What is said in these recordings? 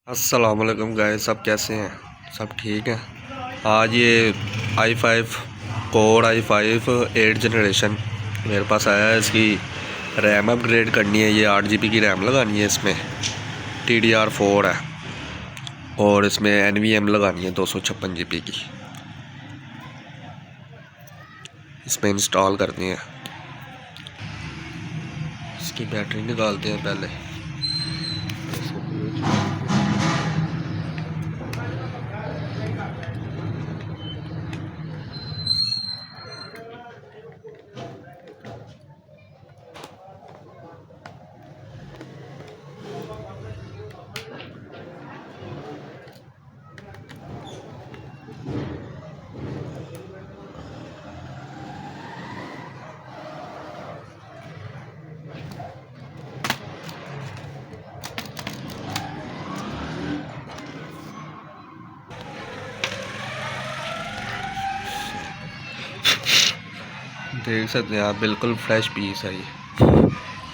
अस्सलाम वालेकुम गाइस, सब कैसे हैं? सब ठीक हैं। आज ये i5 कोर i5 8 जनरेशन मेरे पास आया है। इसकी रैम अपग्रेड करनी है। ये 8 GB की रैम लगानी है। इसमें DDR4 है और इसमें NVMe लगानी है 256 GB की। इसमें इंस्टॉल करनी है। इसकी बैटरी निकालते हैं पहले। देख सकते हैं आप, बिल्कुल फ्रेश पीस है ये।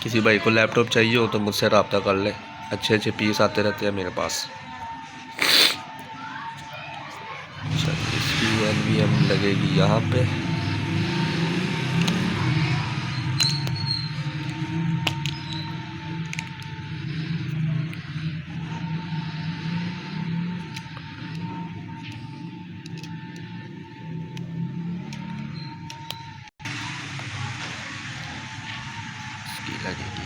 किसी भाई को लैपटॉप चाहिए हो तो मुझसे रब्ता कर ले। अच्छे अच्छे पीस आते रहते हैं मेरे पास। अच्छा, इसकी NVMe लगेगी यहाँ पे। इसकी लगेगी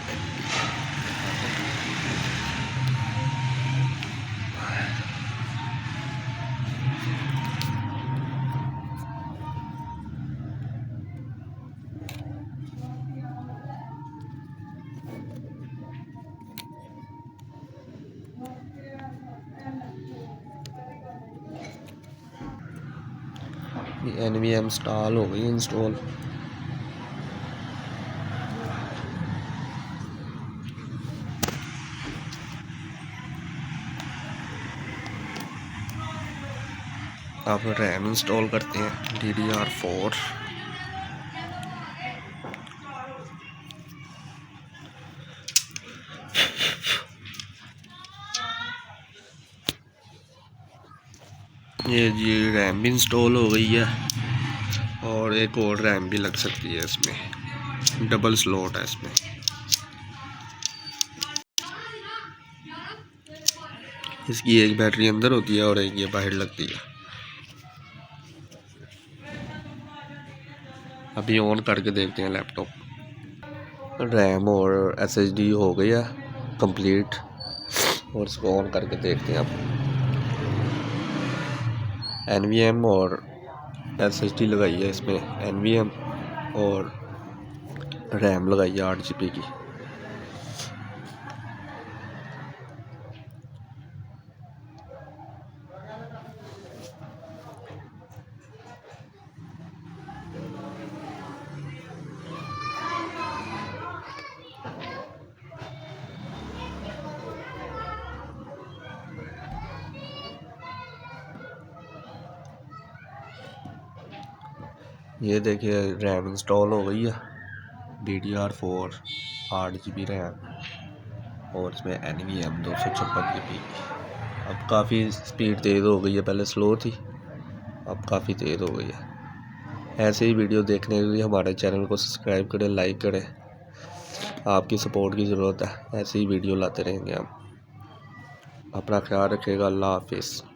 NVMe इंस्टॉल हो गई। इंस्टॉल अब रैम इंस्टॉल करते हैं DDR4। ये जी रैम भी इंस्टॉल हो गई है और एक और रैम भी लग सकती है। इसमें डबल स्लॉट है। इसमें इसकी एक बैटरी अंदर होती है और एक ये बाहर लगती है। अभी ऑन करके देखते हैं लैपटॉप। रैम और SSD हो गया कंप्लीट और इसको ऑन करके देखते हैं अब। NVMe और SSD लगाई है इसमें। NVMe और रैम लगाई है 8 GB की। ये देखिए रैम इंस्टॉल हो गई है। DDR4 8 GB रैम और इसमें NVMe 256 GB। अब काफ़ी स्पीड तेज़ हो गई है। पहले स्लो थी, अब काफ़ी तेज़ हो गई है। ऐसे ही वीडियो देखने के लिए हमारे चैनल को सब्सक्राइब करें, लाइक करें। आपकी सपोर्ट की ज़रूरत है। ऐसे ही वीडियो लाते रहेंगे हम। अपना ख्याल रखिएगा। अल्लाह हाफिज़।